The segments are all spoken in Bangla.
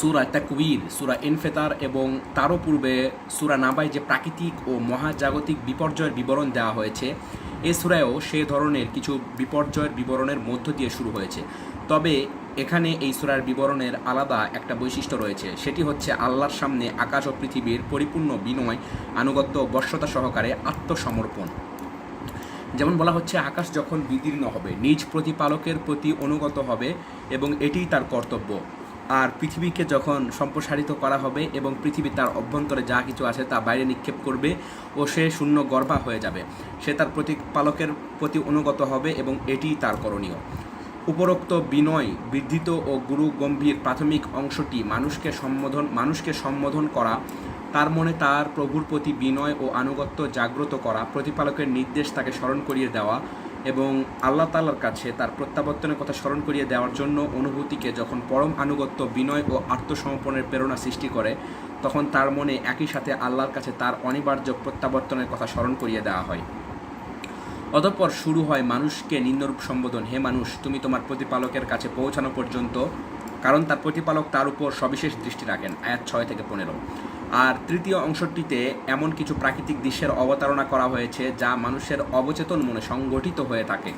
সূরা তাকবীর, সূরা ইনফিতার এবং তারও পূর্বে সূরা নাবায় যে প্রাকৃতিক ও মহাজাগতিক বিপর্যয়ের বিবরণ দেওয়া হয়েছে, এ সূরায়ও সে ধরনের কিছু বিপর্যয়ের বিবরণের মধ্য দিয়ে শুরু হয়েছে। তবে এখানে এই সূরার বিবরণের আলাদা একটা বৈশিষ্ট্য রয়েছে, সেটি হচ্ছে আল্লাহর সামনে আকাশ ও পৃথিবীর পরিপূর্ণ বিনয়, আনুগত্য, বশ্যতা সহকারে আত্মসমর্পণ। যেমন বলা হচ্ছে, আকাশ যখন বিদীর্ণ হবে, নিজ প্রতিপালকের প্রতি অনুগত হবে এবং এটিই তার কর্তব্য। আর পৃথিবীকে যখন সম্প্রসারিত করা হবে এবং পৃথিবী তার অভ্যন্তরে যা কিছু আছে তা বাইরে নিক্ষেপ করবে ও সে শূন্য গর্ভা হয়ে যাবে, সে তার প্রতিপালকের প্রতি অনুগত হবে এবং এটিই তার করণীয়। উপরোক্ত বিনয়, বৃদ্ধিত ও গুরু গম্ভীর প্রাথমিক অংশটি মানুষকে সম্বোধন করা, তার মনে তার প্রভুর প্রতি বিনয় ও আনুগত্য জাগ্রত করা, প্রতিপালকের নির্দেশ তাকে স্মরণ করিয়ে দেওয়া এবং আল্লাহ তাআলার কাছে তার প্রত্যাবর্তনের কথা স্মরণ করিয়ে দেওয়ার জন্য অনুভূতিকে যখন পরম আনুগত্য, বিনয় ও আত্মসমর্পণের প্রেরণা সৃষ্টি করে, তখন তার মনে একই সাথে আল্লাহর কাছে তার অনিবার্য প্রত্যাবর্তনের কথা স্মরণ করিয়ে দেওয়া হয়। অতঃপর শুরু হয় মানুষকে নিম্নরূপ সম্বোধন: হে মানুষ, তুমি তোমার প্রতিপালকের কাছে পৌঁছানো পর্যন্ত, কারণ তার প্রতিপালক তার উপর সবিশেষ দৃষ্টি রাখেন। আয়াত 6 থেকে 15। আর তৃতীয় অংশটিতে এমন কিছু প্রাকৃতিক দৃশ্যের অবতারণা করা হয়েছে যা মানুষের অবচেতন মনে সংগঠিত হয়ে থাকে।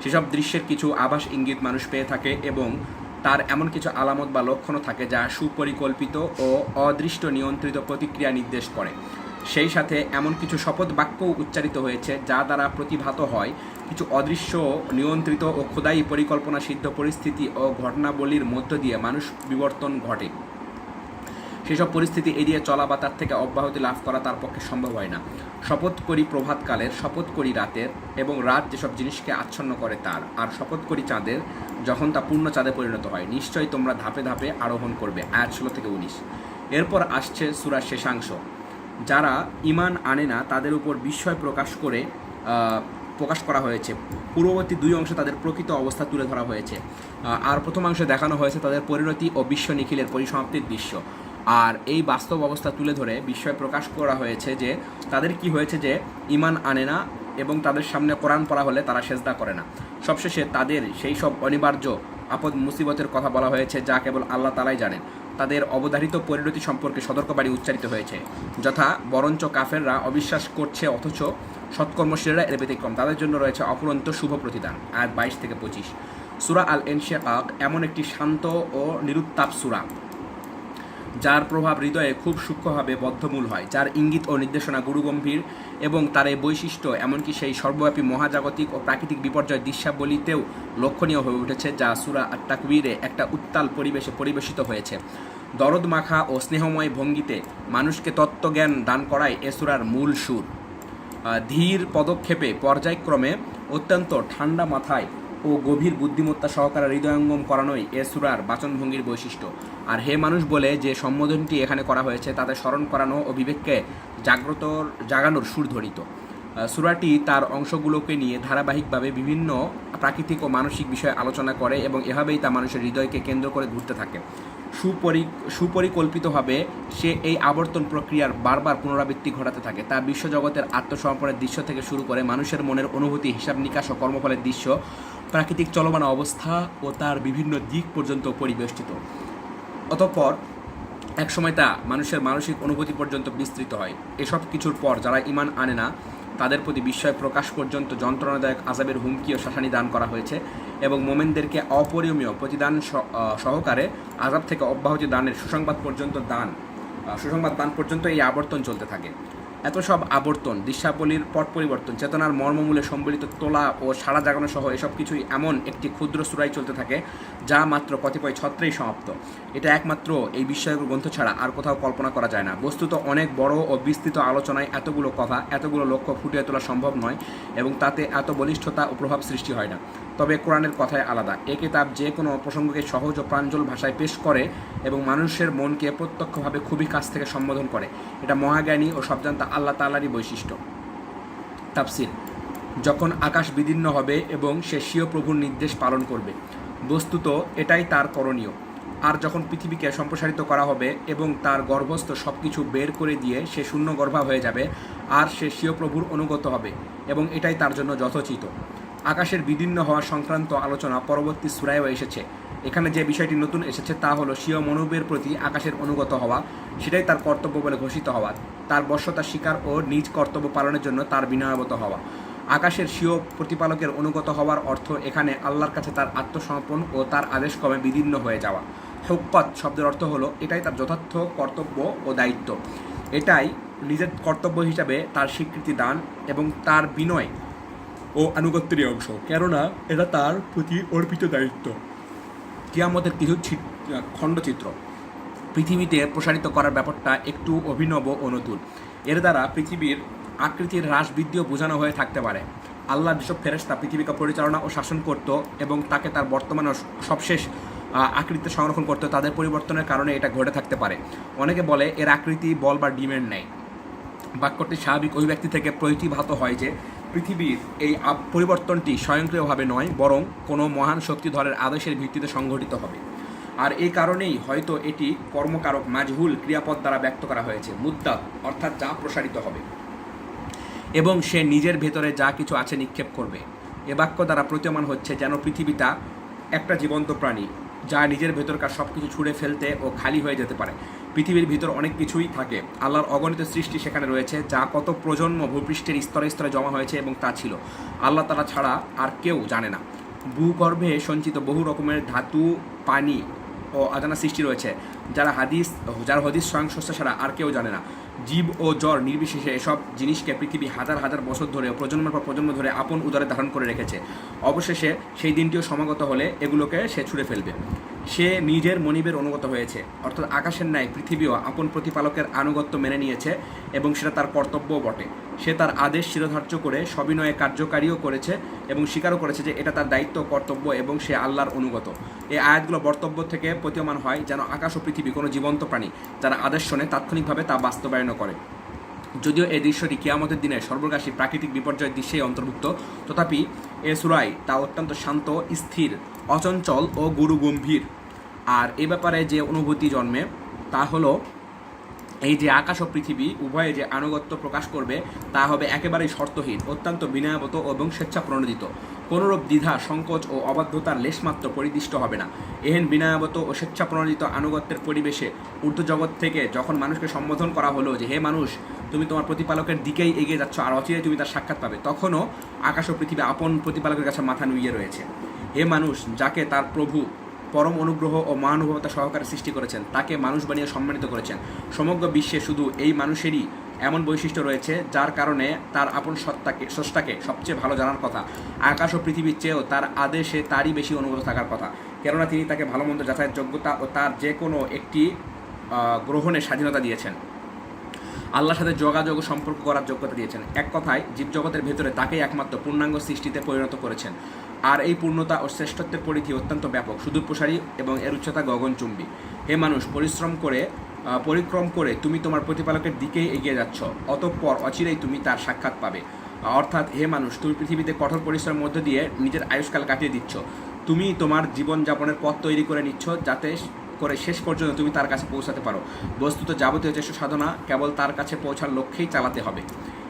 সেসব দৃশ্যের কিছু আভাস ইঙ্গিত মানুষ পেয়ে থাকে এবং তার এমন কিছু আলামত বা লক্ষণও থাকে যা সুপরিকল্পিত ও অদৃষ্ট নিয়ন্ত্রিত প্রতিক্রিয়া নির্দেশ করে। সেই সাথে এমন কিছু শপথ বাক্যও উচ্চারিত হয়েছে যা দ্বারা প্রতিভাত হয় কিছু অদৃশ্য, নিয়ন্ত্রিত ও খোদাই পরিকল্পনা সিদ্ধ পরিস্থিতি ও ঘটনাবলীর মধ্য দিয়ে মানুষ বিবর্তন ঘটে। সেসব পরিস্থিতি এড়িয়ে চলা বা তার থেকে অব্যাহতি লাভ করা তার পক্ষে সম্ভব হয় না। শপথ করি প্রভাতকালের, শপথ করি রাতের, এবং রাত যেসব জিনিসকে আচ্ছন্ন করে তার, আর শপথ করি চাঁদের যখন তা পূর্ণ চাঁদে পরিণত হয়। নিশ্চয়ই তোমরা ধাপে ধাপে আরোহণ করবে। আয়াত 16 থেকে 19। এরপর আসছে সূরার শেষাংশ। যারা ঈমান আনে না তাদের উপর বিস্ময় প্রকাশ করা হয়েছে। পূর্ববর্তী দুই অংশে তাদের প্রকৃত অবস্থা তুলে ধরা হয়েছে, আর প্রথম অংশে দেখানো হয়েছে তাদের পরিণতি ও বিশ্ব নিখিলের পরিসমাপ্তির দৃশ্য। আর এই বাস্তব অবস্থা তুলে ধরে বিস্ময় প্রকাশ করা হয়েছে যে তাদের কি হয়েছে, যে ঈমান আনে না এবং তাদের সামনে কোরআন পড়া হলে তারা সেজদা করে না। সবশেষে তাদের সেই সব অনিবার্য আপদ মুসিবতের কথা বলা হয়েছে যা কেবল আল্লাহ তাআলাই জানেন। তাদের অবধারিত পরিণতি সম্পর্কে সতর্কবাণী উচ্চারিত হয়েছে, যথা বরঞ্চ কাফেররা অবিশ্বাস করছে অথচ সৎকর্মশীলরা এর ব্যতিক্রম, তাদের জন্য রয়েছে অফুরন্ত শুভ প্রতিদান। আয়াত 22 থেকে 25। সূরা আল ইনশিকাক এমন একটি শান্ত ও নিরুত্তাপ সূরা যার প্রভাব হৃদয়ে খুব সূক্ষ্মভাবে বদ্ধমূল হয়, যার ইঙ্গিত ও নির্দেশনা গুরুগম্ভীর এবং তার এই বৈশিষ্ট্য এমনকি সেই সর্বব্যাপী মহাজাগতিক ও প্রাকৃতিক বিপর্যয় দৃশ্যাবলিতেও লক্ষণীয় হয়ে উঠেছে, যা সূরা আত-তাকবীরে একটা উত্তাল পরিবেশে পরিবেশিত হয়েছে। দরদ মাখা ও স্নেহময় ভঙ্গিতে মানুষকে তত্ত্বজ্ঞান দান করাই এ সূরার মূল সুর। ধীর পদক্ষেপে পর্যায়ক্রমে অত্যন্ত ঠান্ডা মাথায় ও গভীর বুদ্ধিমত্তা সহকারে হৃদয়ঙ্গম করানোই এ সূরার বাচনভঙ্গির বৈশিষ্ট্য। আর হে মানুষ বলে যে সম্বোধনটি এখানে করা হয়েছে তাতে স্মরণ করানো ও বিবেককে জাগানোর সুর ধরিত। সূরাটি তার অংশগুলোকে নিয়ে ধারাবাহিকভাবে বিভিন্ন প্রাকৃতিক ও মানসিক বিষয়ে আলোচনা করে এবং এভাবেই তা মানুষের হৃদয়কে কেন্দ্র করে ঘুরতে থাকে। সুপরিকল্পিতভাবে সে এই আবর্তন প্রক্রিয়ার বারবার পুনরাবৃত্তি ঘটাতে থাকে। তা বিশ্বজগতের আত্মসমর্পণের দৃশ্য থেকে শুরু করে মানুষের মনের অনুভূতি, হিসাব নিকাশ ও কর্মফলের দৃশ্য, প্রাকৃতিক চলমান অবস্থা ও তার বিভিন্ন দিক পর্যন্ত পরিবেষ্টিত। অতঃপর একসময় তা মানুষের মানসিক অনুভূতি পর্যন্ত বিস্তৃত হয়। এসব কিছুর পর যারা ঈমান আনে না তাদের প্রতি বিস্ময় প্রকাশ পর্যন্ত যন্ত্রণাদায়ক আযাবের হুমকি ও শাসানি দান করা হয়েছে এবং মোমেনদেরকে অপরিমেয় প্রতিদান সহকারে আযাব থেকে অব্যাহতি দানের সুসংবাদ দান পর্যন্ত এই আবর্তন চলতে থাকে। এত সব আবর্তন, দৃশ্যাবলীর পট পরিবর্তন, চেতনার মর্মমূলে সম্বলিত তোলা ও সাড়া জাগানো সহ এসব কিছুই এমন একটি ক্ষুদ্র সূরায় চলতে থাকে যা মাত্র কতিপয় ছত্রেই সমাপ্ত। এটা একমাত্র এই বিস্ময়কর গ্রন্থ ছাড়া আর কোথাও কল্পনা করা যায় না। বস্তুত অনেক বড় ও বিস্তৃত আলোচনায় এতগুলো কথা, এতগুলো লক্ষ্য ফুটিয়ে তোলা সম্ভব নয় এবং তাতে এত বলিষ্ঠতা ও প্রভাব সৃষ্টি হয় না। তবে কোরআনের কথাই আলাদা। এ কিতাব যে কোনো প্রসঙ্গকে সহজ ও প্রাঞ্জল ভাষায় পেশ করে এবং মানুষের মনকে প্রত্যক্ষভাবে খুবই কাছ থেকে সম্বোধন করে। এটা মহাজ্ঞানী ও সবজান্তা আল্লাহ তাআলারই বৈশিষ্ট্য। তাফসির: যখন আকাশ বিদীর্ণ হবে এবং সে স্বীয় প্রভুর নির্দেশ পালন করবে, বস্তুত এটাই তার করণীয়। আর যখন পৃথিবীকে সম্প্রসারিত করা হবে এবং তার গর্ভস্থ সব কিছু বের করে দিয়ে সে শূন্য গর্ভা হয়ে যাবে, আর সে স্বীয় প্রভুর অনুগত হবে এবং এটাই তার জন্য যথোচিত। আকাশের বিদীর্ণ হওয়া সংক্রান্ত আলোচনা পরবর্তী সূরায়ও এসেছে। এখানে যে বিষয়টি নতুন এসেছে তা হলো স্বীয় মনোবের প্রতি আকাশের অনুগত হওয়া, সেটাই তার কর্তব্য বলে ঘোষিত হওয়া, তার বশ্যতা স্বীকার ও নিজ কর্তব্য পালনের জন্য তার বিনয়াবত হওয়া। আকাশের স্বীয় প্রতিপালকের অনুগত হওয়ার অর্থ এখানে আল্লাহর কাছে তার আত্মসমর্পণ ও তার আদেশক্রমে বিদীর্ণ হয়ে যাওয়া। হুক্কত শব্দের অর্থ হলো এটাই তার যথার্থ কর্তব্য ও দায়িত্ব, এটাই নিজের কর্তব্য হিসাবে তার স্বীকৃতি দান এবং তার বিনয় ও আনুগত্যেরই অংশ, কেননা এটা তার প্রতি অর্পিত দায়িত্ব। কিয়ামতের কিছু খণ্ডচিত্র পৃথিবীতে প্রসারিত করার ব্যাপারটা একটু অভিনব ও নতুন। এর দ্বারা পৃথিবীর আকৃতির হ্রাস বৃদ্ধিও বোঝানো হয়ে থাকতে পারে। আল্লাহ যেসব ফেরেশতা পৃথিবীকে পরিচালনা ও শাসন করত এবং তাকে তার বর্তমান ও সবশেষ আকৃতিতে সংরক্ষণ করতো, তাদের পরিবর্তনের কারণে এটা ঘটে থাকতে পারে। অনেকে বলে এর আকৃতি বল বা ডিমের নেই। বাক্যটি স্বাভাবিক অভিব্যক্তি থেকে প্রতিভাত হয় যে পৃথিবীর এই পরিবর্তনটি স্বয়ংক্রিয়ভাবে নয়, বরং কোনো মহান শক্তিধরের আদেশের ভিত্তিতে সংঘটিত হবে। আর এই কারণেই হয়তো এটি কর্মকারক মাজহুল ক্রিয়াপদ দ্বারা ব্যক্ত করা হয়েছে, মুদ্দাত অর্থাৎ যা প্রসারিত হবে এবং সে নিজের ভেতরে যা কিছু আছে নিক্ষেপ করবে। এ বাক্য দ্বারা প্রতীয়মান হচ্ছে যেন পৃথিবীটা একটা জীবন্ত প্রাণী যা নিজের ভেতরকার সব কিছু ছুঁড়ে ফেলতে ও খালি হয়ে যেতে পারে। পৃথিবীর ভিতর অনেক কিছুই থাকে, আল্লাহর অগণিত সৃষ্টি সেখানে রয়েছে, যা কত প্রজন্ম ভূপৃষ্ঠের স্তরে স্তরে জমা হয়েছে এবং তা ছিল আল্লাহ তাআলা ছাড়া আর কেউ জানে না। ভূগর্ভে সঞ্চিত বহু রকমের ধাতু, পানি ও অজানা সৃষ্টি রয়েছে, যার হদিস স্বয়ং স্রষ্টা ছাড়া আর কেউ জানে না। জীব ও জ্বর নির্বিশেষে এসব জিনিসকে পৃথিবী হাজার হাজার বছর ধরে প্রজন্মের পর প্রজন্ম ধরে আপন উদরে ধারণ করে রেখেছে। অবশেষে সেই দিনটিও সমাগত হলে এগুলোকে সে ছুঁড়ে ফেলবে। সে নিজের মনিবের অনুগত হয়েছে, অর্থাৎ আকাশের ন্যায় পৃথিবীও আপন প্রতিপালকের আনুগত্য মেনে নিয়েছে এবং সেটা তার কর্তব্যও বটে। সে তার আদেশ শিরোধার্য করে সবিনয়ে কার্যকারীও করেছে এবং স্বীকারও করেছে যে এটা তার দায়িত্ব কর্তব্য এবং সে আল্লাহর অনুগত। এই আয়াতগুলো বক্তব্য থেকে প্রতীয়মান হয় যেন আকাশ ও পৃথিবী কোনো জীবন্ত প্রাণী যারা আদেশ শোনে তাৎক্ষণিকভাবে তা বাস্তবায়ন করে। যদিও এই দৃশ্যটি কিয়ামতের দিনে সর্বগ্রাসী প্রাকৃতিক বিপর্যয়ের দৃশ্যেই অন্তর্ভুক্ত, তথাপি এ সূরায় তা অত্যন্ত শান্ত, স্থির, অচঞ্চল ও গুরুগম্ভীর। আর এ ব্যাপারে যে অনুভূতি জন্মে তা হলো এই যে আকাশ ও পৃথিবী উভয়ে যে আনুগত্য প্রকাশ করবে তা হবে একেবারেই শর্তহীন, অত্যন্ত বিনয়াবত এবং স্বেচ্ছাপ্রণোদিত। কোনোরূপ দ্বিধা, সংকোচ ও অবাধ্যতার লেশমাত্র পরিদিষ্ট হবে না। এহেন বিনয়াবত ও স্বেচ্ছাপ্রণোদিত আনুগত্যের পরিবেশে ঊর্ধ্বজগৎ থেকে যখন মানুষকে সম্বোধন করা হলো যে হে মানুষ, তুমি তোমার প্রতিপালকের দিকেই এগিয়ে যাচ্ছ আর অচিরেই তুমি তার সাক্ষাৎ পাবে, তখনও আকাশ ও পৃথিবী আপন প্রতিপালকের কাছে মাথা নুইয়ে রয়েছে। হে মানুষ, যাকে তার প্রভু পরম অনুগ্রহ ও মহানুভবতা সহকারে সৃষ্টি করেছেন, তাকে মানুষ বানিয়ে সম্মানিত করেছেন। সমগ্র বিশ্বে শুধু এই মানুষেরই এমন বৈশিষ্ট্য রয়েছে যার কারণে তার আপন স্রষ্টাকে সবচেয়ে ভালো জানার কথা। আকাশ ও পৃথিবীর চেয়েও তার আদেশে তারই বেশি অনুগত থাকার কথা, কেননা তিনি তাকে ভালো মন্দ যাচাইয়ের যোগ্যতা ও তার যে কোনো একটি গ্রহণের স্বাধীনতা দিয়েছেন। আল্লাহর সাথে যোগাযোগ ও সম্পর্ক করার যোগ্যতা দিয়েছেন। এক কথায় জীবজগতের ভেতরে তাকেই একমাত্র পূর্ণাঙ্গ সৃষ্টিতে পরিণত করেছেন। আর এই পূর্ণতা ও শ্রেষ্ঠত্বের পরিধি অত্যন্ত ব্যাপক, সুদূর প্রসারী এবং এর উচ্চতা গগনচুম্বী। হে মানুষ, পরিক্রম করে তুমি তোমার প্রতিপালকের দিকেই এগিয়ে যাচ্ছ, অতঃপর অচিরেই তুমি তার সাক্ষাৎ পাবে। অর্থাৎ হে মানুষ, তুমি পৃথিবীতে কঠোর পরিশ্রমের মধ্য দিয়ে নিজের আয়ুষ্কাল কাটিয়ে দিচ্ছ। তুমি তোমার জীবনযাপনের পথ তৈরি করে নিচ্ছ যাতে করে শেষ পর্যন্ত তুমি তার কাছে পৌঁছাতে পারো। বস্তুত যাবতীয় চেষ্টা সাধনা কেবল তার কাছে পৌঁছার লক্ষ্যেই চালাতে হবে।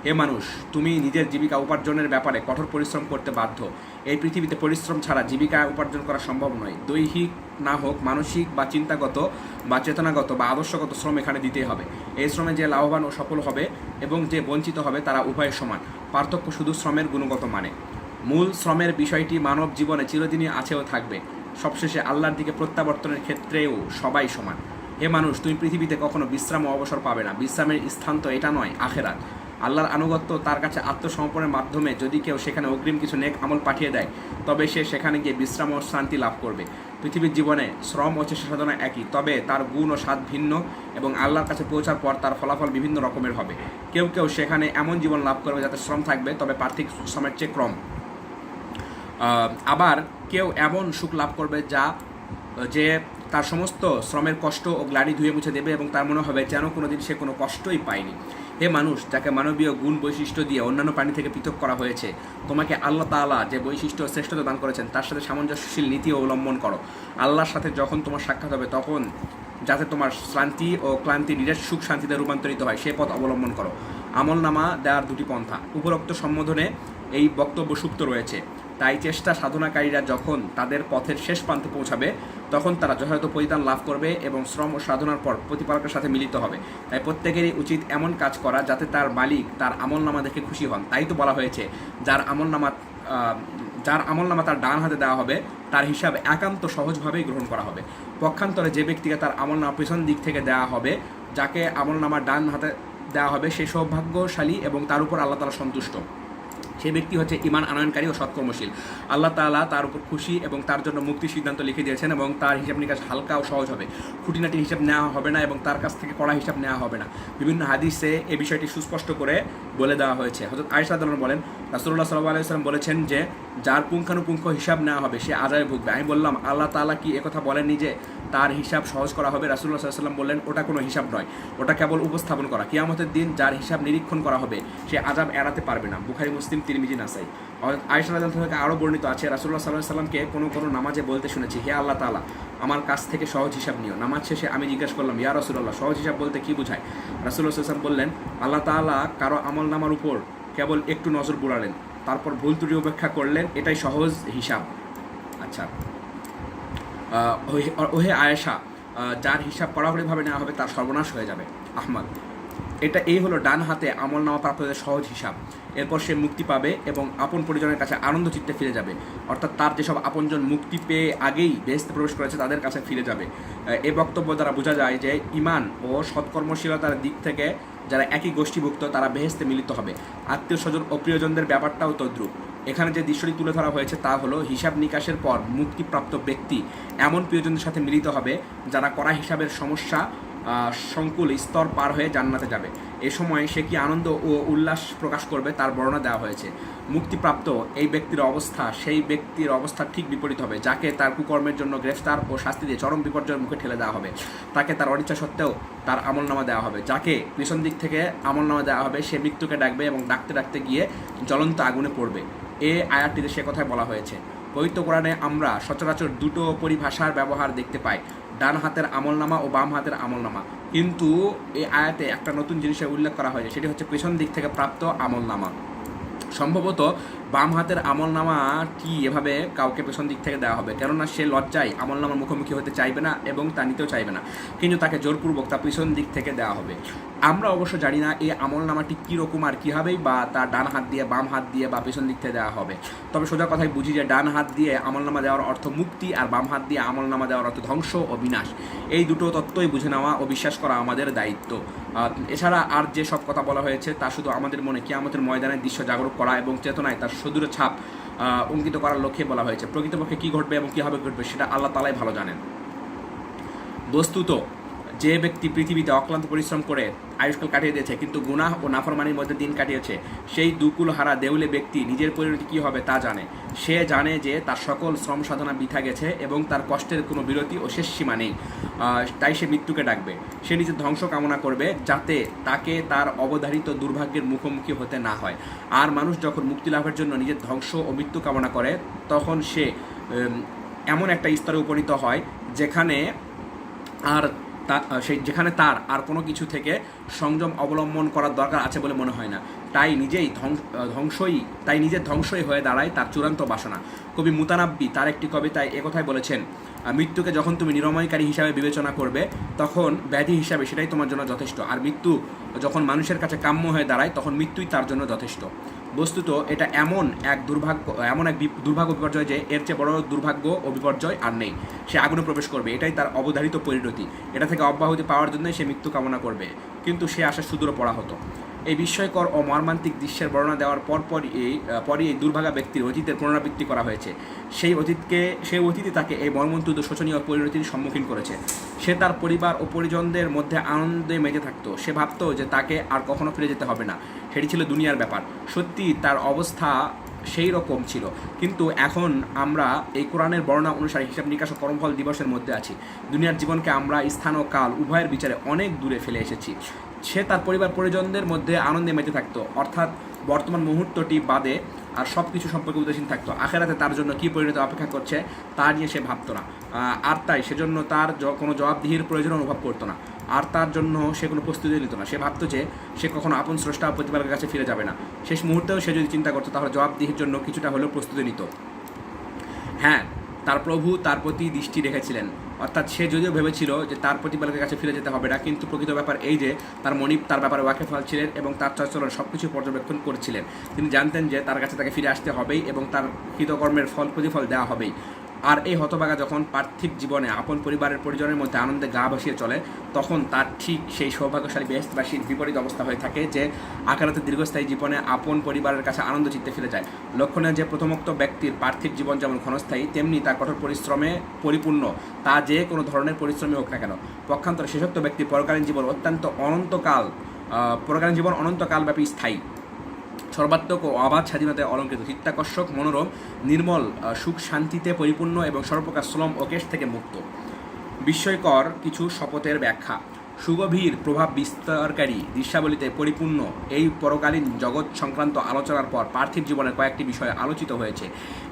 হে মানুষ, তুমি নিজের জীবিকা উপার্জনের ব্যাপারে কঠোর পরিশ্রম করতে বাধ্য। এই পৃথিবীতে পরিশ্রম ছাড়া জীবিকা উপার্জন করা সম্ভব নয়। দৈহিক না হোক, মানসিক বা চিন্তাগত বা চেতনাগত বা আদর্শগত শ্রম এখানে দিতেই হবে। এই শ্রমে যে লাভবান ও সফল হবে এবং যে বঞ্চিত হবে তারা উভয় সমান, পার্থক্য শুধু শ্রমের গুণগত মানে। মূল শ্রমের বিষয়টি মানব জীবনে চিরদিনই আছে ও থাকবে। সবশেষে আল্লাহর দিকে প্রত্যাবর্তনের ক্ষেত্রেও সবাই সমান। হে মানুষ, তুমি পৃথিবীতে কখনো বিশ্রাম ও অবসর পাবে না। বিশ্রামের স্থান তো এটা নয়, আখেরাত। আল্লাহর আনুগত্য তার কাছে আত্মসমর্পণের মাধ্যমে যদি কেউ সেখানে অগ্রিম কিছু নেক আমল পাঠিয়ে দেয়, তবে সে সেখানে গিয়ে বিশ্রাম ও শান্তি লাভ করবে। পৃথিবীর জীবনে শ্রম ও চেষ্টা সাধনা একই, তবে তার গুণ ও স্বাদ ভিন্ন এবং আল্লাহর কাছে পৌঁছার পর তার ফলাফল বিভিন্ন রকমের হবে। কেউ কেউ সেখানে এমন জীবন লাভ করবে যাতে শ্রম থাকবে, তবে পার্থিব শ্রমের চেয়ে কম। আবার কেউ এমন সুখ লাভ করবে যে তার সমস্ত শ্রমের কষ্ট ও গ্লানি ধুয়ে মুছে দেবে এবং তার মনে হবে যেন কোনোদিন সে কোনো কষ্টই পায়নি। হে মানুষ, যাকে মানবীয় গুণ বৈশিষ্ট্য দিয়ে অন্যান্য প্রাণী থেকে পৃথক করা হয়েছে, তোমাকে আল্লাহ তাআলা যে বৈশিষ্ট্য শ্রেষ্ঠতা দান করেছেন তার সাথে সামঞ্জস্যশীল নীতি অবলম্বন করো। আল্লাহর সাথে যখন তোমার সাক্ষাৎ হবে তখন যাতে তোমার শ্রান্তি ও ক্লান্তি নিজের সুখ শান্তিতে রূপান্তরিত হয় সে পথ অবলম্বন করো। আমলনামা দেওয়ার দুটি পন্থা, উপরোক্ত সম্বোধনে এই বক্তব্য সুপ্ত রয়েছে। তাই চেষ্টা সাধনাকারীরা যখন তাদের পথের শেষ প্রান্তে পৌঁছাবে তখন তারা যথাযথ পরিত্রাণ লাভ করবে এবং শ্রম ও সাধনার পর প্রতিপালকের সাথে মিলিত হবে। তাই প্রত্যেকেরই উচিত এমন কাজ করা যাতে তার মালিক তার আমলনামা দেখে খুশি হন। তাই তো বলা হয়েছে যার আমলনামা তার ডান হাতে দেওয়া হবে তার হিসাব একান্ত সহজভাবেই গ্রহণ করা হবে। পক্ষান্তরে যে ব্যক্তিকে তার আমলনামা পেছন দিক থেকে দেওয়া হবে, যাকে আমলনামা ডান হাতে দেওয়া হবে, সে সৌভাগ্যশালী এবং তার উপর আল্লাহ তাআলা সন্তুষ্ট। সেই ব্যক্তি হচ্ছে ঈমান আনয়নকারী ও সৎকর্মশীল। আল্লাহ তাআলা তার উপর খুশি এবং তার জন্য মুক্তির সিদ্ধান্ত লিখে দিয়েছেন এবং তার হিসাব নিকাশ হালকা ও সহজ হবে। খুঁটিনাটি হিসাব নেওয়া হবে না এবং তার কাছ থেকে কড়া হিসাব নেওয়া হবে না। বিভিন্ন হাদিসে এই বিষয়টি সুস্পষ্ট করে বলে দেওয়া হয়েছে। হযরত আয়েশা রাদিয়াল্লাহু বলেন, রাসূলুল্লাহ সাল্লাল্লাহু আলাইহি ওয়াসাল্লাম বলেছেন যে যার পুঙ্খানুপুঙ্খ হিসাব নেওয়া হবে সে আযাবে ভুগবে। আমি বললাম, আল্লাহ তাআলা কি একথা বলেননি যে তার হিসাব সহজ করা হবে? রাসূলুল্লাহ সাল্লাল্লাহু আলাইহি ওয়াসাল্লাম বললেন, ওটা কোনো হিসাব নয়, ওটা কেবল উপস্থাপন করা। কিয়ামতের দিন যার হিসাব নিরীক্ষণ করা হবে সে আযাব এড়াতে পারবে না। বুখারী, মুসলিম, তিরমিজি, নাসাই। আয়েশা রাদিয়াল্লাহু থেকে আরও বর্ণিত আছে, রাসূলুল্লাহ সাল্লাল্লাহু আলাইহি ওয়াসাল্লামকে কোনো নামাজে বলতে শুনেছি, হে আল্লাহ তাআলা, আমার কাছ থেকে সহজ হিসাব নিও। নামাজ শেষে আমি জিজ্ঞাসা করলাম, ইয়া রাসূলুল্লাহ, সহজ হিসাব বলতে কি বোঝায়? রাসূলুল্লাহ সাল্লাল্লাহু আলাইহি ওয়াসাল্লাম বললেন, আল্লাহ তাআলা কারো আমলনামার উপর কেবল একটু নজর বুলালেন, তারপর ভুল ত্রুটি উপেক্ষা করলেন, এটাই সহজ হিসাব। আচ্ছা, ওহে আয়েশা, যার হিসাব কড়াকড়িভাবে নেওয়া হবে তার সর্বনাশ হয়ে যাবে। আহমদ। এই হলো ডান হাতে আমলনামা প্রাপ্তদের সহজ হিসাব। এরপর সে মুক্তি পাবে এবং আপন পরিজনের কাছে আনন্দ চিত্তে ফিরে যাবে, অর্থাৎ তার যেসব আপনজন মুক্তি পেয়ে আগেই বেহেশতে প্রবেশ করেছে তাদের কাছে ফিরে যাবে। এই বক্তব্য দ্বারা বোঝা যায় যে ঈমান ও সৎকর্মশীলতার দিক থেকে যারা একই গোষ্ঠীভুক্ত তারা বেহেশতে মিলিত হবে। আত্মীয় স্বজন ও প্রিয়জনদের ব্যাপারটাও তদ্রূপ। এখানে যে দৃশ্যটি তুলে ধরা হয়েছে তা হলো হিসাব নিকাশের পর মুক্তিপ্রাপ্ত ব্যক্তি এমন প্রিয়জনদের সাথে মিলিত হবে যারা কড়া হিসাবের সমস্যা সংকুল স্তর পার হয়ে জান্নাতে যাবে। এ সময় সে কি আনন্দ ও উল্লাস প্রকাশ করবে তার বর্ণনা দেওয়া হয়েছে। মুক্তিপ্রাপ্ত এই ব্যক্তির অবস্থা সেই ব্যক্তির অবস্থার ঠিক বিপরীত হবে যাকে তার কুকর্মের জন্য গ্রেফতার ও শাস্তি দিয়ে চরম বিপর্যয়ের মুখে ঠেলে দেওয়া হবে। তাকে তার অনিচ্ছা সত্ত্বেও তার আমলনামা দেওয়া হবে। যাকে পিছন দিক থেকে আমলনামা দেওয়া হবে সে মৃত্যুকে ডাকবে এবং ডাকতে ডাকতে গিয়ে জ্বলন্ত আগুনে পড়বে। এই আয়াতটিতে সে কথাই বলা হয়েছে। পবিত্র কোরআনে আমরা সচরাচর দুটো পরিভাষার ব্যবহার দেখতে পাই, ডান হাতের আমলনামা ও বাম হাতের আমলনামা। কিন্তু এই আয়াতে একটা নতুন জিনিসের উল্লেখ করা হয়েছে, সেটি হচ্ছে পেছন দিক থেকে প্রাপ্ত আমলনামা। সম্ভবত বাম হাতের আমলনামাটি এভাবে কাউকে পেছন দিক থেকে দেওয়া হবে, কেননা সে লজ্জায় আমলনামার মুখোমুখি হতে চাইবে না এবং তা নিতেও চাইবে না, কিন্তু তাকে জোরপূর্বক তা পেছন দিক থেকে দেওয়া হবে। আমরা অবশ্য জানি না এই আমলনামাটি কীরকম আর কীভাবেই বা তার ডান হাত দিয়ে, বাম হাত দিয়ে বা পেছন দিক থেকে দেওয়া হবে। তবে সোজা কথাই বুঝি যে ডান হাত দিয়ে আমলনামা দেওয়ার অর্থ মুক্তি আর বাম হাত দিয়ে আমলনামা দেওয়ার অর্থ ধ্বংস ও বিনাশ। এই দুটো তত্ত্বই বুঝে নেওয়া ও বিশ্বাস করা আমাদের দায়িত্ব। এছাড়া আর যে সব কথা বলা হয়েছে তা শুধু আমাদের মনে কিয়ামতের ময়দানের দৃশ্য জাগরুক করা এবং চেতনায় তার সুদূর ছাপ অঙ্কিত করার লক্ষ্যে বলা হয়েছে। প্রকৃতপক্ষে কী ঘটবে এবং কীভাবে ঘটবে সেটা আল্লাহ তাআলাই ভালো জানেন। বস্তুত যে ব্যক্তি পৃথিবীতে অক্লান্ত পরিশ্রম করে আয়ুষ্কাল কাটিয়ে দিয়েছে কিন্তু গুনাহ ও নাফরমানির মধ্যে দিন কাটিয়েছে, সেই দুকুল হারা দেউলে ব্যক্তি নিজের পরিণতি কী হবে তা জানে। সে জানে যে তার সকল শ্রম সাধনা বৃথা গেছে এবং তার কষ্টের কোনো বিরতি ও শেষ সীমা নেই। তাই সে মৃত্যুকে ডাকবে। সে নিজের ধ্বংস কামনা করবে যাতে তাকে তার অবধারিত দুর্ভাগ্যের মুখোমুখি হতে না হয়। আর মানুষ যখন মুক্তি লাভের জন্য নিজের ধ্বংস ও মৃত্যু কামনা করে তখন সে এমন একটা স্তরে উপনীত হয় যেখানে তার আর কোনো কিছু থেকে সংযম অবলম্বন করার দরকার আছে বলে মনে হয় না। তাই নিজের ধ্বংসই হয়ে দাঁড়ায় তার চূড়ান্ত বাসনা। কবি মুতানাব্বি তার একটি কবিতায় একথাই বলেছেন, মৃত্যুকে যখন তুমি নিরাময়কারী হিসাবে বিবেচনা করবে তখন ব্যাধি হিসাবে সেটাই তোমার জন্য যথেষ্ট, আর মৃত্যু যখন মানুষের কাছে কাম্য হয়ে দাঁড়ায় তখন মৃত্যুই তার জন্য যথেষ্ট। বস্তুত এটা এমন এক দুর্ভাগ্য বিপর্যয় যে এর চেয়ে বড় দুর্ভাগ্য ও বিপর্যয় আর নেই। সে আগুনে প্রবেশ করবে, এটাই তার অবধারিত পরিণতি। এটা থেকে অব্যাহতি পাওয়ার জন্যই সে মৃত্যু কামনা করবে, কিন্তু সে আশা সুদূর পড়া হতো। এই বিস্ময়কর ও মর্মান্তিক দৃশ্যের বর্ণনা দেওয়ার পরই এই দুর্ভাগা ব্যক্তির অতীতের পুনরাবৃত্তি করা হয়েছে। সেই অতীতে তাকে এই মর্মন্তুদ শোচনীয় পরিণতির সম্মুখীন করেছে। সে তার পরিবার ও পরিজনদের মধ্যে আনন্দে মেতে থাকতো। সে ভাবত যে তাকে আর কখনো ফিরে যেতে হবে না। সেটি ছিল দুনিয়ার ব্যাপার। সত্যি তার অবস্থা সেই রকম ছিল, কিন্তু এখন আমরা এই কোরআনের বর্ণনা অনুসারে হিসাব নিকাশ ও কর্মফল দিবসের মধ্যে আছি। দুনিয়ার জীবনকে আমরা স্থান ও কাল উভয়ের বিচারে অনেক দূরে ফেলে এসেছি। সে তার পরিবার পরিজনদের মধ্যে আনন্দে মেতে থাকতো, অর্থাৎ বর্তমান মুহূর্তটি বাদে আর সব কিছু সম্পর্কে উদাসীন থাকতো। আখেরাতে তার জন্য কী পরিণতি অপেক্ষা করছে তা নিয়ে সে ভাবতো না, আর তাই সেজন্য তার কোনো জবাবদিহির প্রয়োজন অনুভব করতো না, আর তার জন্য সে কোনো প্রস্তুতি নিত না। সে ভাবতো যে সে কখনো আপন স্রষ্টা প্রতিপালকের কাছে ফিরে যাবে না। শেষ মুহূর্তেও সে যদি চিন্তা করতো তাহলে জবাবদিহির জন্য কিছুটা হলেও প্রস্তুতি নিত। হ্যাঁ, তার প্রভু তার প্রতি দৃষ্টি রেখেছিলেন অর্থাৎ সে যদিও ভেবেছিল যে তার প্রতিপালকের কাছে ফিরে যেতে হবে না, কিন্তু প্রকৃত ব্যাপার এই যে তার মনিব তার ব্যাপারে ওয়াকিফাল ছিলেন এবং তার চলাচল সব কিছু পর্যবেক্ষণ করছিলেন। তিনি জানতেন যে তার কাছে তাকে ফিরে আসতে হবেই এবং তার কৃতকর্মের প্রতিফল দেওয়া হবেই। আর এই হতভাগা যখন পার্থিব জীবনে আপন পরিবারের পরিজনের মধ্যে আনন্দে গা ভাসিয়ে চলে, তখন তার ঠিক সেই সৌভাগ্যশালী বেহেশতবাসীর বিপরীত অবস্থা হয়ে থাকে যে আখিরাতের দীর্ঘস্থায়ী জীবনে আপন পরিবারের কাছে আনন্দ চিত্তে ফিরে যায়। লক্ষণীয় যে প্রথমোক্ত ব্যক্তির পার্থিব জীবন যেমন ক্ষণস্থায়ী, তেমনি তার কঠোর পরিশ্রমে পরিপূর্ণ, তা যে কোনো ধরনের পরিশ্রমই হোক না কেন। পক্ষান্তরে শেষোক্ত ব্যক্তির পরকালীন জীবন অনন্তকালব্যাপী স্থায়ী, সর্বাত্মক ও অবাধ স্বাধীনতায় অলঙ্কৃত, চিত্তাকর্ষক, মনোরম, নির্মল, সুখ শান্তিতে পরিপূর্ণ এবং সর্বপ্রকার শ্রম ও কেশ থেকে মুক্ত। বিস্ময়কর কিছু শপথের ব্যাখ্যা। সুগভীর প্রভাব বিস্তারকারী দৃশ্যাবলিতে পরিপূর্ণ এই পরকালীন জগৎ সংক্রান্ত আলোচনার পর পার্থিব জীবনের কয়েকটি বিষয় আলোচিত হয়েছে।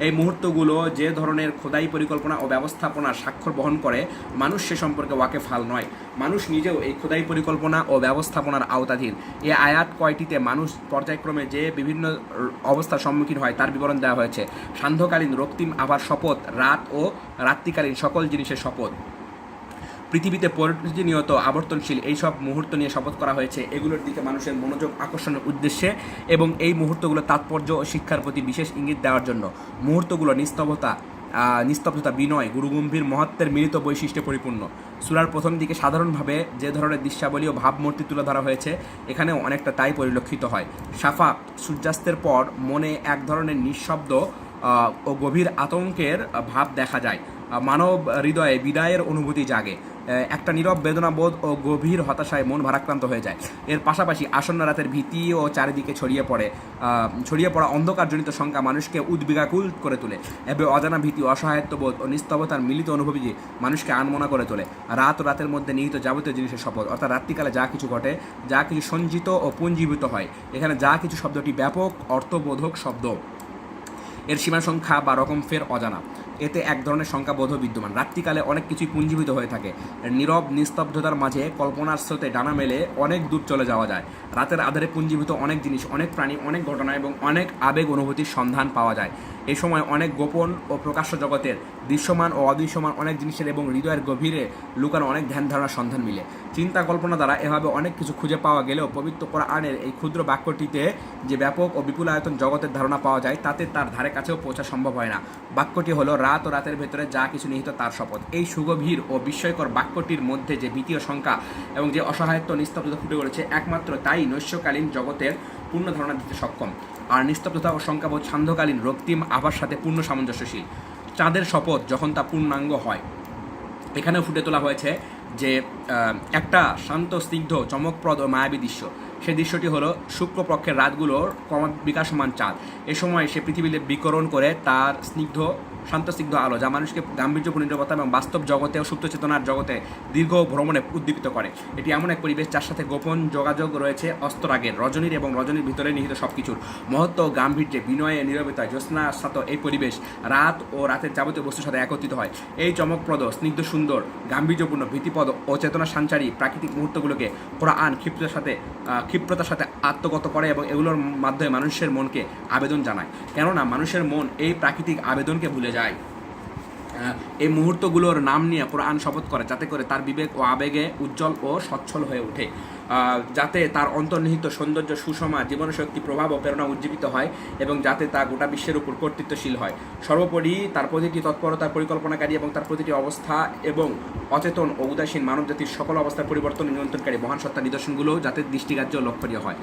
এই মুহূর্তগুলো যে ধরনের খোদাই পরিকল্পনা ও ব্যবস্থাপনার স্বাক্ষর বহন করে, মানুষ সে সম্পর্কে ওয়াকিফাল নয়। মানুষ নিজেও এই খোদাই পরিকল্পনা ও ব্যবস্থাপনার আওতাধীন। এই আয়াত কয়টিতে মানুষ পর্যায়ক্রমে যে বিভিন্ন অবস্থার সম্মুখীন হয় তার বিবরণ দেওয়া হয়েছে। সান্ধ্যকালীন রক্তিম আবার শপথ, রাত ও রাত্রিকালীন সকল জিনিসের শপথ, পৃথিবীতে প্রতিনিয়ত আবর্তনশীল এইসব মুহূর্ত নিয়ে শপথ করা হয়েছে, এগুলোর দিকে মানুষের মনোযোগ আকর্ষণের উদ্দেশ্যে এবং এই মুহূর্তগুলো তাৎপর্য ও শিক্ষার প্রতি বিশেষ ইঙ্গিত দেওয়ার জন্য। মুহূর্তগুলো নিস্তব্ধতা, বিনয়, গুরুগম্ভীর মহত্বের মিলিত বৈশিষ্ট্যে পরিপূর্ণ। সূরার প্রথম দিকে সাধারণভাবে যে ধরনের দৃশ্যাবলী ও ভাবমূর্তি তুলে ধরা হয়েছে, এখানেও অনেকটা তাই পরিলক্ষিত হয়। শাফাক, সূর্যাস্তের পর মনে এক ধরনের নিঃশব্দ ও গভীর আতঙ্কের ভাব দেখা যায়। মানব হৃদয়ে বিদায়ের অনুভূতি জাগে। একটা নীরব বেদনাবোধ ও গভীর হতাশায় মন ভারাক্রান্ত হয়ে যায়। এর পাশাপাশি আসন্ন রাতের ভীতি ও চারিদিকে ছড়িয়ে পড়া অন্ধকারজনিত শঙ্কা মানুষকে উদ্বিগাকুল করে তোলে এবং অজানা ভীতি, অসহায়ত্ববোধ ও নিস্তব্ধতার মিলিত অনুভূতি মানুষকে আনমনা করে তোলে। রাত ও রাতের মধ্যে নিহিত যাবতীয় জিনিসের শপথ, অর্থাৎ রাত্রিকালে যা কিছু ঘটে, যা কিছু সঞ্চিত ও পুঞ্জীভূত হয়, এখানে যা কিছু শব্দটি ব্যাপক অর্থবোধক শব্দ, এর সীমা সংখ্যা বা রকম ফের অজানা। এতে এক ধরনের সংখ্যাবোধ বিদ্যমান। রাত্রিকালে অনেক কিছুই পুঞ্জীভূত হয়ে থাকে। নীরব নিস্তব্ধতার মাঝে কল্পনার স্রোতে ডানা মেলে অনেক দূর চলে যাওয়া যায়। রাতের আধারে পুঞ্জীভূত অনেক জিনিস, অনেক প্রাণী, অনেক ঘটনা এবং অনেক আবেগ অনুভূতির সন্ধান পাওয়া যায়। এই সময় অনেক গোপন ও প্রকাশ্য জগতের দৃশ্যমান ও অদৃশ্যমান অনেক জিনিসের এবং হৃদয়ের গভীরে লুকানো অনেক ধ্যান ধারণার সন্ধান মিলে। চিন্তা কল্পনা দ্বারা এভাবে অনেক কিছু খুঁজে পাওয়া গেলেও পবিত্র কোরআনের এই ক্ষুদ্র বাক্যটিতে যে ব্যাপক ও বিপুল আয়তন জগতের ধারণা পাওয়া যায়, তাতে তার ধারে কাছেও পৌঁছা সম্ভব হয় না। বাক্যটি হলো রাত ও রাতের ভেতরে যা কিছু নিহিত তার শপথ। এই সুগভীর ও বিস্ময়কর বাক্যটির মধ্যে যে ভীতি ও শঙ্কা এবং যে অসহায়ত্ব নিস্তব্ধতা ফুটে পড়েছে, একমাত্র তাই নৈশকালীন জগতের পূর্ণ ধারণা দিতে সক্ষম। আর নিস্তব্ধতা ও শঙ্কাবোধ সান্ধ্যকালীন রক্তিম আভার সাথে পূর্ণ সামঞ্জস্যশীল। চাঁদের শপথ যখন তা পূর্ণাঙ্গ হয়, এখানেও ফুটে তোলা হয়েছে যে একটা শান্ত, স্নিগ্ধ, চমকপ্রদ ও মায়াবী দৃশ্য। সেই দৃশ্যটি হলো শুক্লপক্ষের রাতগুলোর বিকাশমান চাঁদ। এ সময় সে পৃথিবীতে বিকরণ করে তার শান্তস্নিগ্ধ আলো, যা মানুষকে গাম্ভীর্যপূর্ণ নীরবতা এবং বাস্তব জগতে ও সুপ্ত চেতনার জগতে দীর্ঘ ভ্রমণে উদ্দীপিত করে। এটি এমন এক পরিবেশ যার সাথে গোপন যোগাযোগ রয়েছে অস্তরাগের, রজনীর এবং রজনীর ভিতরে নিহিত সবকিছুর মহত্ব ও গাম্ভীর্যে, বিনয়ে, নীরবতায়, জ্যোৎস্নার সাথে এই পরিবেশ রাত ও রাতের যাবতীয় বস্তুর সাথে একত্রিত হয়। এই চমকপ্রদ, স্নিগ্ধ, সুন্দর, গাম্ভীর্যপূর্ণ, ভীতিপদ ও চেতনা সঞ্চারী প্রাকৃতিক মুহূর্তগুলোকে কোরআন ক্ষিপ্রতার সাথে আত্মগত করে এবং এগুলোর মাধ্যমে মানুষের মনকে আবেদন জানায়। কেননা মানুষের মন এই প্রাকৃতিক আবেদনকে ভুলে যায়। এই মুহূর্তগুলোর নাম নিয়ে কোরআন শপথ করে, যাতে করে তার বিবেক ও আবেগে উজ্জ্বল ও সচ্ছল হয়ে ওঠে, যাতে তার অন্তর্নিহিত সৌন্দর্য, সুষমা জীবনশক্তি, প্রভাব ও প্রেরণা উজ্জীবিত হয় এবং যাতে তা গোটা বিশ্বের উপর কর্তৃত্বশীল হয়। সর্বোপরি তার প্রতিটি তৎপরতার পরিকল্পনাকারী এবং তার প্রতিটি অবস্থা এবং অচেতন ও উদাসীন মানবজাতির সকল অবস্থার পরিবর্তন নিয়ন্ত্রণকারী মহান সত্তার নিদর্শনগুলো যাতে দৃষ্টিগ্রাহ্য ও লক্ষণীয় হয়।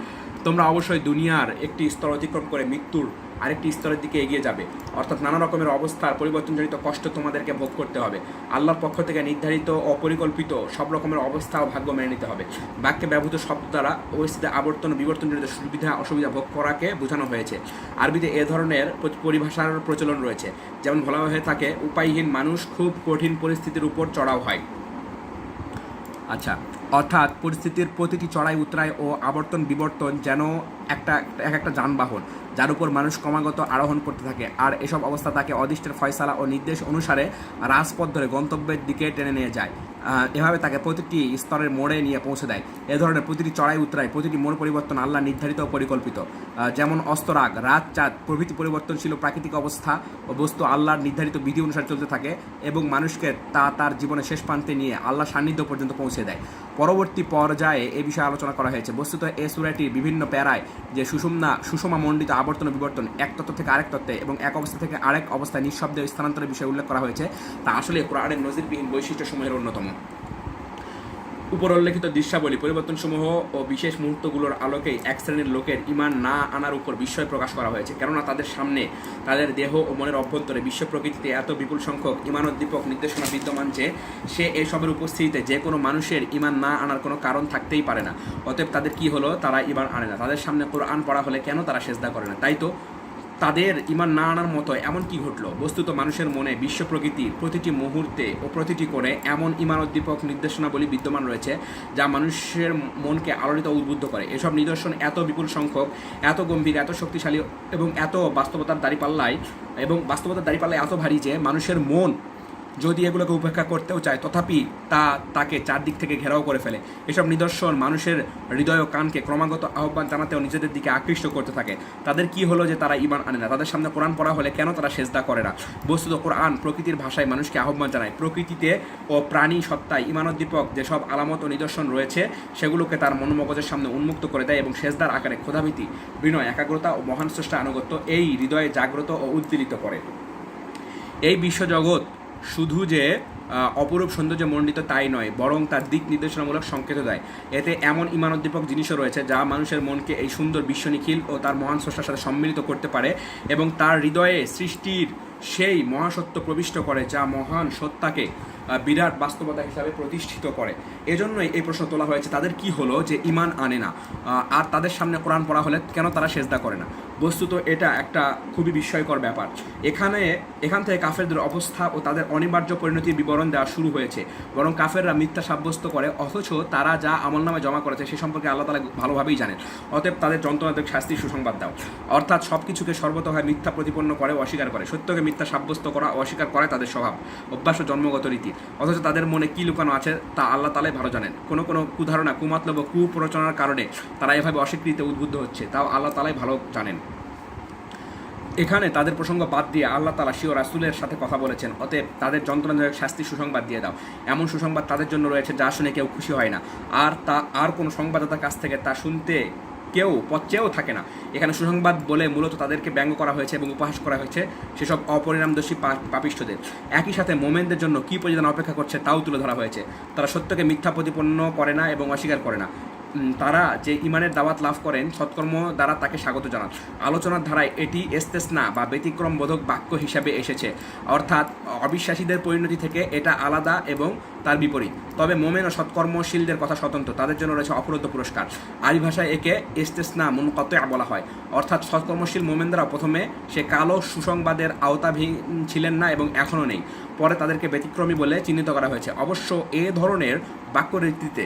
তোমরা অবশ্যই দুনিয়ার একটি স্তর অতিক্রম করে মৃত্যুর আরেকটি স্তরের দিকে এগিয়ে যাবে, অর্থাৎ নানা রকমের অবস্থার পরিবর্তনজনিত কষ্ট তোমাদেরকে ভোগ করতে হবে। আল্লাহর পক্ষ থেকে নির্ধারিত ও পরিকল্পিত সব রকমের অবস্থা ও ভাগ্য মেনে নিতে হবে। বাক্যে ব্যবহৃত শব্দ দ্বারা পরিস্থিতি আবর্তন ও বিবর্তনজনিত সুবিধা অসুবিধা ভোগ করাকে বোঝানো হয়েছে। আরবিতে এ ধরনের পরিভাষার প্রচলন রয়েছে, যেমন বলা হয়ে থাকে, উপায়হীন মানুষ খুব কঠিন পরিস্থিতির উপর চড়াও হয়। আচ্ছা, অর্থাৎ পরিস্থিতির প্রতিটি চড়াই উতরাই ও আবর্তন বিবর্তন যেন একটা যানবাহন, যার উপর মানুষ ক্রমাগত আরোহণ করতে থাকে। আর এসব অবস্থা তাকে অদৃষ্টের ফয়সালা ও নির্দেশ অনুসারে রাজপথ ধরে গন্তব্যের দিকে টেনে নিয়ে যায়। এভাবে তাকে প্রতিটি স্তরের মোড়ে নিয়ে পৌঁছে দেয়। এ ধরনের প্রতিটি চড়াই উতরাই, প্রতিটি মোড় পরিবর্তন আল্লাহ নির্ধারিত ও পরিকল্পিত। যেমন অস্তরাগ, রাত, চাঁদ প্রভৃতি পরিবর্তনশীল প্রাকৃতিক অবস্থা ও বস্তু আল্লাহর নির্ধারিত বিধি অনুসারে চলতে থাকে এবং মানুষকে তার জীবনের শেষ প্রান্তে নিয়ে আল্লাহ সান্নিধ্য পর্যন্ত পৌঁছে দেয়। পরবর্তী পর্যায়ে এ বিষয়ে আলোচনা করা হয়েছে। বস্তুত এ সূরাটির বিভিন্ন প্যারায় যে সুষমা মণ্ডিত আবর্তন বিবর্তন, এক তত্ত্ব থেকে আরেক তত্ত্বে এবং এক অবস্থা থেকে আরেক অবস্থায় নিঃশব্দে স্থানান্তরের বিষয়ে উল্লেখ করা হয়েছে, তা আসলে কোরআনের নজিরবিহীন বৈশিষ্ট্যসমূহের অন্যতম। উপরোল্লেখিত দৃশ্যাবলী পরিবর্তনসমূহ ও বিশেষ মুহূর্তগুলোর আলোকেই এক শ্রেণীর লোকের ঈমান না আনার উপর বিস্ময় প্রকাশ করা হয়েছে, কেননা তাদের সামনে তাদের দেহ ও মনের অভ্যন্তরে বিশ্ব প্রকৃতিতে এত বিপুল সংখ্যক ঈমানোদ্দীপক নির্দেশনা বিদ্যমান যে সে এসবের উপস্থিতিতে যে কোনো মানুষের ঈমান না আনার কোনো কারণ থাকতেই পারে না। অতএব তাদের কি হলো? তারা ঈমান আনে না। তাদের সামনে কোরআন পড়া হলে কেন তারা সেজদা করে না? তাই তো তাদের ঈমান না আনার মতো এমন কি ঘটলো? বস্তুত মানুষের মনে বিশ্ব প্রকৃতির প্রতিটি মুহূর্তে ও প্রতিটি কোণে এমন ঈমানোদ্দীপক নির্দেশনাবলী বিদ্যমান রয়েছে যা মানুষের মনকে আলোড়িত উদ্বুদ্ধ করে। এসব নিদর্শন এত বিপুল সংখ্যক, এত গম্ভীর, এত শক্তিশালী এবং বাস্তবতার দাঁড়িপাল্লায় এত ভারী যে মানুষের মন যদি এগুলোকে উপেক্ষা করতেও চায় তথাপি তাকে চারদিক থেকে ঘেরাও করে ফেলে। এসব নিদর্শন মানুষের হৃদয় ও কানকে ক্রমাগত আহ্বান জানাতেও নিজেদের দিকে আকৃষ্ট করতে থাকে। তাদের কি হলো যে তারা ঈমান আনে না? তাদের সামনে কোরআন পড়া হলে কেন তারা সেজদা করে না? বস্তুত কোরআন প্রকৃতির ভাষায় মানুষকে আহ্বান জানায়। প্রকৃতিতে ও প্রাণী সত্তায় ঈমানোদ্দীপক যেসব আলামত ও নিদর্শন রয়েছে সেগুলোকে তার মনোমগজের সামনে উন্মুক্ত করে দেয় এবং সেজদার আকারে ক্ষুধাভীতি, বিনয়, একাগ্রতা ও মহান স্রষ্টা আনুগত্য এই হৃদয়ে জাগ্রত ও উদ্দীলিত করে। এই বিশ্বজগৎ শুধু যে অপরূপ সৌন্দর্য মণ্ডিত তাই নয়, বরং তার দিক নির্দেশনামূলক সংকেত দেয়। এতে এমন ঈমানোদ্দীপক জিনিসও রয়েছে যা মানুষের মনকে এই সুন্দর বিশ্ব নিখিল ও তার মহান স্রষ্টার সাথে সম্মিলিত করতে পারে এবং তার হৃদয়ে সৃষ্টির সেই মহাসত্য প্রবিষ্ট করে যা মহান সত্তাকে বিরাট বাস্তবতা হিসাবে প্রতিষ্ঠিত করে। এজন্যই এই প্রশ্ন তোলা হয়েছে, তাদের কি হলো যে ঈমান আনে না, আর তাদের সামনে কোরআন পড়া হলে কেন তারা সেজদা করে না? বস্তুত এটা একটা খুবই বিস্ময়কর ব্যাপার। এখান থেকে কাফেরদের অবস্থা ও তাদের অনিবার্য পরিণতির বিবরণ দেওয়া শুরু হয়েছে। বরং কাফেররা মিথ্যা সাব্যস্ত করে, অথচ তারা যা আমলনামে জমা করেছে সে সম্পর্কে আল্লাহ তাআলা ভালোভাবেই জানেন। অতএব তাদের যন্ত্রণাদায়ক শাস্তির সুসংবাদ দাও। অর্থাৎ সব কিছুকে সর্বতভাবে মিথ্যা প্রতিপন্ন করে, অস্বীকার করে। সত্যকে মিথ্যা সাব্যস্ত করা, অস্বীকার করে তাদের স্বভাব, অভ্যাস ও জন্মগত রীতি। অথচ তাদের মনে কি লুকানো আছে তা আল্লাহ তাআলাই ভালো জানেন। কোনো কুধারণা, কুমতলব ও কুপ্ররোচনার কারণে তারা এভাবে অস্বীকৃতিতে উদ্বুদ্ধ হচ্ছে, তাও আল্লাহ তাআলাই ভালো জানেন। এখানে তাদের প্রসঙ্গ বাদ দিয়ে আল্লাহ তাআলা স্বীয় রাসূলের সাথে কথা বলেছেন। অতএব তাদের যন্ত্রণাদায়ক শাস্তির সুসংবাদ দিয়ে দাও। এমন সুসংবাদ তাদের জন্য রয়েছে যা শুনে কেউ খুশি হয় না, আর কোনো সংবাদদাতার কাছ থেকে তা শুনতে কেউ পচেও থাকে না। এখানে সুসংবাদ বলে মূলত তাদেরকে ব্যঙ্গ করা হয়েছে এবং উপহাস করা হয়েছে সেসব অপরিণামদর্শী পাপিষ্ঠদের। একই সাথে মোমেনদের জন্য কী প্রতিদান অপেক্ষা করছে তাও তুলে ধরা হয়েছে। তারা সত্যকে মিথ্যা প্রতিপন্ন করে না এবং অস্বীকার করে না। তারা যে ঈমানের দাওয়াত লাভ করেন সৎকর্ম দ্বারা তাকে স্বাগত জানান। আলোচনার ধারায় এটি ইস্তেসনা বা ব্যতিক্রম বোধক বাক্য হিসাবে এসেছে, অর্থাৎ অবিশ্বাসীদের পরিণতি থেকে এটা আলাদা এবং তার বিপরীত। তবে মোমেন ও সৎকর্মশীলদের কথা স্বতন্ত্র, তাদের জন্য রয়েছে অপরোধ পুরস্কার। আরবি ভাষায় একে ইস্তেসনা মুনকাতিয়া বলা হয়, অর্থাৎ সৎকর্মশীল মোমেনরা প্রথমে সে কালো সুসংবাদের আওতাধীন ছিলেন না এবং এখনও নেই, পরে তাদেরকে ব্যতিক্রমী বলে চিহ্নিত করা হয়েছে। অবশ্য এ ধরনের বাক্যরীতিতে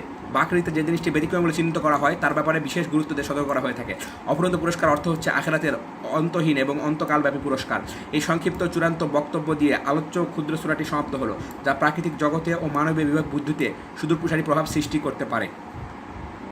যে জিনিসটি ব্যতিক্রমী বলে চিহ্নিত করা হয় তার ব্যাপারে বিশেষ গুরুত্ব দিয়ে সতর্ক করা হয়ে থাকে। অপরন্ত পুরস্কার অর্থ হচ্ছে আখিরাতের অন্তহীন এবং অন্তকালব্যাপী পুরস্কার। এই সংক্ষিপ্ত চূড়ান্ত বক্তব্য দিয়ে আলোচ্য ক্ষুদ্র সূরাটি সমাপ্ত হলো, যা প্রাকৃতিক জগতে ও মানবীয় বিবেক বুদ্ধিতে সুদূরপ্রসারী প্রভাব সৃষ্টি করতে পারে।